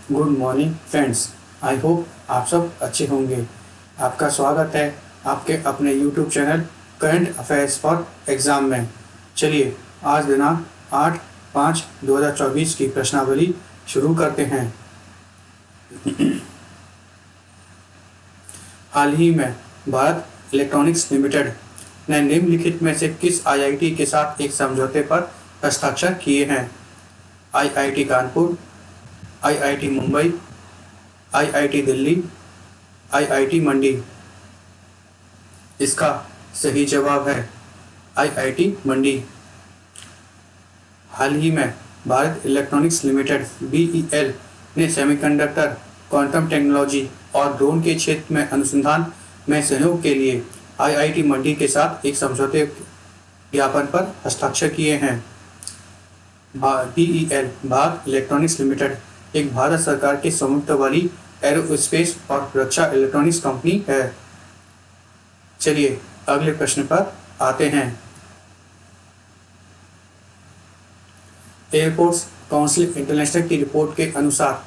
Good morning friends. I hope आप सब अच्छे होंगे। आपका स्वागत है आपके अपने YouTube channel current affairs for exam में। चलिए आज दिनांक 8/5/2024 की प्रश्नावली शुरू करते हैं। हाल ही में भारत इलेक्ट्रॉनिक्स लिमिटेड ने निम्नलिखित में से किस आईआईटी के साथ एक समझौते पर हस्ताक्षर किए हैं? IIT Kanpur, IIT Mumbai, IIT Delhi, IIT Mandi. इसका सही जवाब है आईआईटी मंडी। हाल ही में भारत इलेक्ट्रॉनिक्स लिमिटेड बीईएल ने सेमीकंडक्टर, क्वांटम टेक्नोलॉजी और ड्रोन के क्षेत्र में अनुसंधान में सहयोग के लिए आईआईटी मंडी के साथ एक समझौते ज्ञापन पर हस्ताक्षर किए हैं। बीईएल भारत इलेक्ट्रॉनिक्स लिमिटेड एक भारत सरकार के स्वामित्व वाली एरोस्पेस और रक्षा इलेक्ट्रॉनिक्स कंपनी है। चलिए अगले प्रश्न पर आते हैं। एयरपोर्ट्स काउंसिल इंटरनेशनल की रिपोर्ट के अनुसार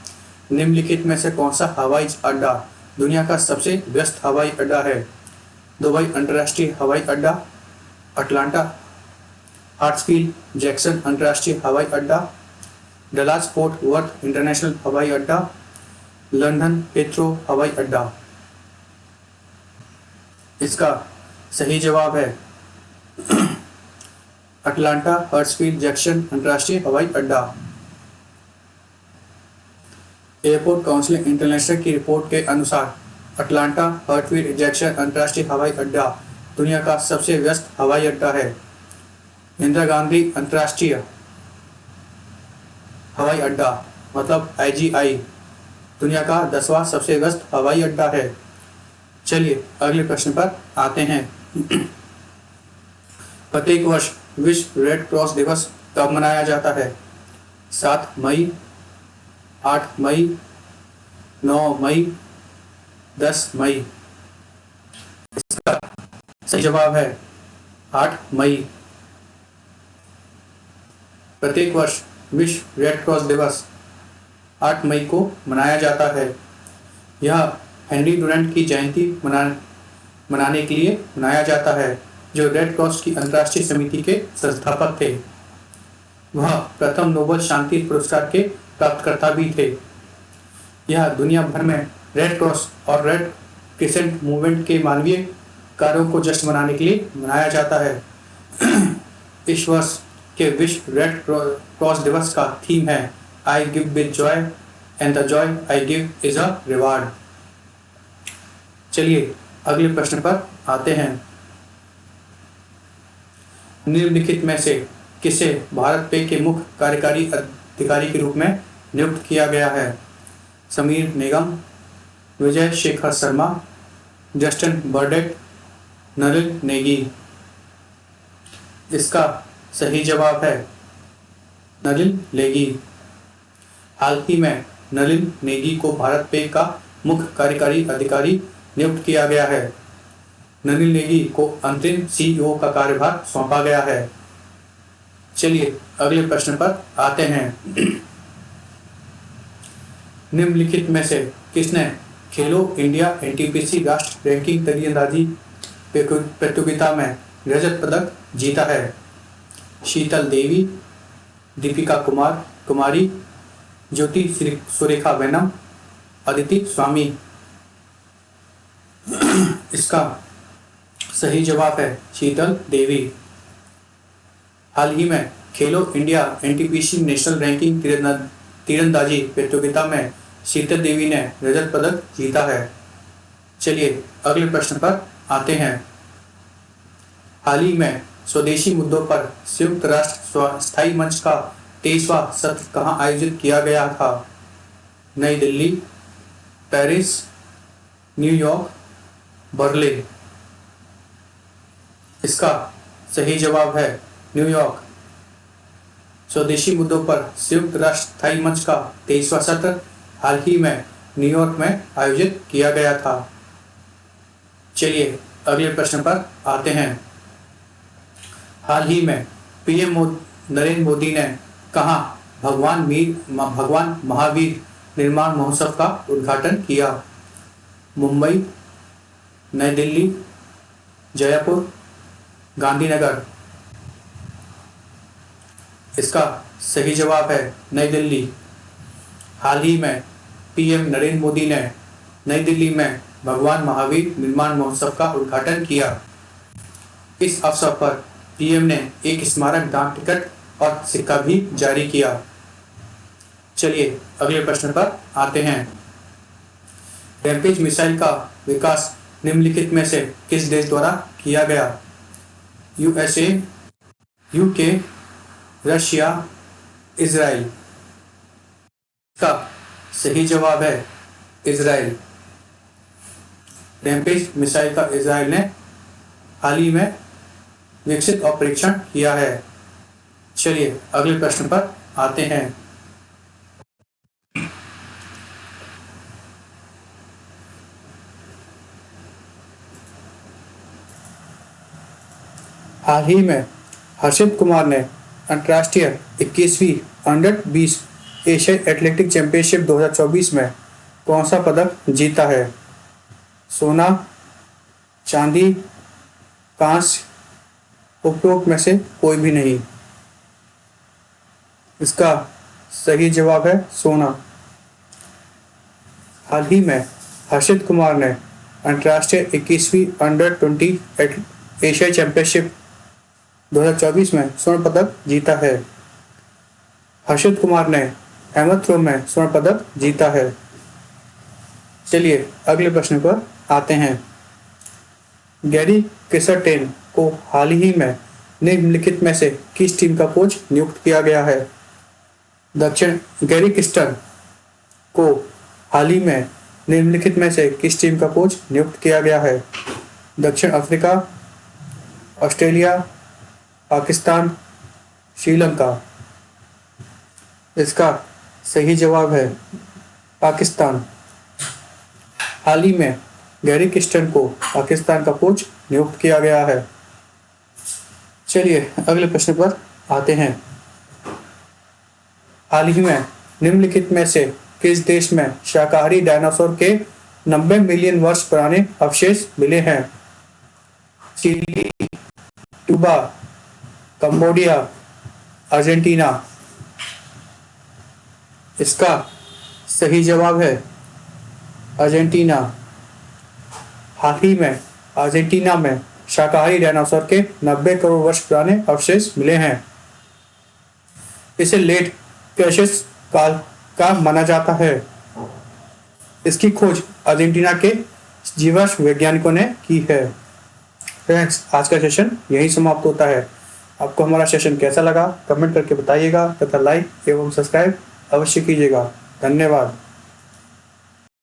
निम्नलिखित में से कौन सा हवाई अड्डा दुनिया का सबसे व्यस्त हवाई अड्डा है? दुबई अंतर्राष्ट्रीय हवाई अड्डा, अटलांटा हार्ट्सफील्ड जैक्सन अंतर्राष्ट्रीय हवाई अड्डा, डलास फोर्ट वर्थ इंटरनेशनल हवाई अड्डा, लंदन हीथ्रो हवाई अड्डा। इसका सही जवाब है अटलांटा हार्ट्सफील्ड जैक्सन अंतर्राष्ट्रीय हवाई अड्डा। एयरपोर्ट काउंसिल इंटरनेशनल की रिपोर्ट के अनुसार अटलांटा हार्ट्सफील्ड जैक्सन अंतर्राष्ट्रीय हवाई अड्डा दुनिया का सबसे व्यस्त हवाई अड्डा है। इंदिरा गांधी अंतर्राष्ट्रीय हवाई अड्डा मतलब आईजीआई दुनिया का 10वां सबसे व्यस्त हवाई अड्डा है। चलिए अगले प्रश्न पर आते हैं। प्रत्येक वर्ष विश्व रेड क्रॉस दिवस कब मनाया जाता है? 7 मई, 8 मई, 9 मई, 10 मई। इसका सही जवाब है 8 मई। प्रत्येक वर्ष विश्व रेड क्रॉस दिवस 8 मई को मनाया जाता है। यह हेनरी डुरंट की जयंती मनाने के लिए मनाया जाता है, जो रेड क्रॉस की अंतर्राष्ट्रीय समिति के संस्थापक थे। वह प्रथम नोबेल शांति पुरस्कार के प्राप्तकर्ता भी थे। यह दुनिया भर में रेड क्रॉस और रेड क्रिसेंट मूवमेंट के मानवीय कार्यों को जश्न मनाने के लिए मनाया जाता है। इस वर्ष के विश्व रेड क्रॉस दिवस का थीम है I give with Joy and the Joy I give is a reward. चलिए अगले प्रश्न पर आते हैं। निम्नलिखित में से किसे भारत पे के मुख्य कार्यकारी अधिकारी के रूप में नियुक्त किया गया है? Sameer Nigam, Vijay Shekhar Sharma, Justin birth date, Nalin Negi. इसका सही जवाब है नलिन नेगी। हाल ही में नलिन नेगी को भारत पे का मुख्य कार्यकारी अधिकारी नियुक्त किया गया है। नलिन नेगी को अंतरिम सीईओ का कार्यभार सौंपा गया है। चलिए अगले प्रश्न पर आते हैं। निम्नलिखित में से किसने खेलो इंडिया एनटीपीसी राष्ट्रीय रैंकिंग तीरंदाजी प्रतियोगिता में रजत पदक जीता है? शीतल देवी, दीपिका कुमारी, ज्योति सुरेखा वेनम, अदिति स्वामी। इसका सही जवाब है शीतल देवी। हाल ही में खेलो इंडिया एनटीपीसी नेशनल रैंकिंग तीरंदाजी प्रतियोगिता में शीतल देवी ने रजत पदक जीता है। चलिए अगले प्रश्न पर आते हैं। हाल ही में स्वदेशी मुद्दों पर संयुक्त राष्ट्र स्थायी मंच का 23वां सत्र कहाँ आयोजित किया गया था? नई दिल्ली, पेरिस, न्यूयॉर्क, बर्लिन। इसका सही जवाब है न्यूयॉर्क। स्वदेशी मुद्दों पर संयुक्त राष्ट्र स्थायी मंच का 23वां सत्र हाल ही में न्यूयॉर्क में आयोजित किया गया था। चलिए अगले प्रश्न पर आते हैं। हाल ही में पीएम नरेंद्र मोदी ने कहा भगवान महावीर निर्माण महोत्सव का उद्घाटन किया? मुंबई, नई दिल्ली, जयपुर, गांधीनगर। इसका सही जवाब है नई दिल्ली। हाल ही में पीएम नरेंद्र मोदी ने नई दिल्ली में भगवान महावीर निर्माण महोत्सव का उद्घाटन किया। इस अवसर पर पीएम ने एक स्मारक डाक टिकट और सिक्का भी जारी किया। चलिए अगले प्रश्न पर आते हैं। रैमपेज मिसाइल का विकास निम्नलिखित में से किस देश द्वारा किया गया? USA, UK, Russia, Israel. का सही जवाब है इजराइल। रैमपेज मिसाइल का इजराइल ने हाल ही में विकसित और परीक्षण किया है। चलिए अगले प्रश्न पर आते हैं। हाल ही में हर्षित कुमार ने अंतर्राष्ट्रीय 21वीं अंडर 20 एशियाई एथलेटिक चैंपियनशिप 2024 में कौन सा पदक जीता है? सोना, चांदी, कांस्य, उपरोक्त में से कोई भी नहीं। इसका सही जवाब है सोना। हाल ही में हर्षित कुमार ने अंतर्राष्ट्रीय 21वीं अंडर 20 एशियाई चैंपियनशिप 2024 में स्वर्ण पदक जीता है। हर्षित कुमार ने हेमत थ्रो में स्वर्ण पदक जीता है। चलिए अगले प्रश्न पर आते हैं। गैरी किसरटेन को हाल ही में निम्नलिखित में से किस टीम का कोच नियुक्त किया गया है? गैरी किस्टन को हाल ही में निम्नलिखित में से किस टीम का कोच नियुक्त किया गया है? दक्षिण अफ्रीका, ऑस्ट्रेलिया, पाकिस्तान, श्रीलंका। इसका सही जवाब है पाकिस्तान। हाल ही में गैरी किस्टन को पाकिस्तान का कोच नियुक्त किया गया है। चलिए अगले प्रश्न पर आते हैं। हाल ही में निम्नलिखित में से किस देश में शाकाहारी डायनासोर के 90 मिलियन वर्ष पुराने अवशेष मिले हैं? Chile, Cuba, Cambodia, Argentina. इसका सही जवाब है अर्जेंटीना। हाल ही में अर्जेंटीना में शाकाहारी डायनासोर के 90 करोड़ वर्ष पुराने अवशेष मिले हैं। इसे लेट क्रेटेशियस काल का माना जाता है। इसकी खोज अर्जेंटीना के जीवाश्म वैज्ञानिकों ने की है। फ्रेंड्स, आज का सेशन यही समाप्त होता है। आपको हमारा सेशन कैसा लगा कमेंट करके बताइएगा तथा लाइक एवं सब्सक्राइब अवश्य कीजिएगा। धन्यवाद।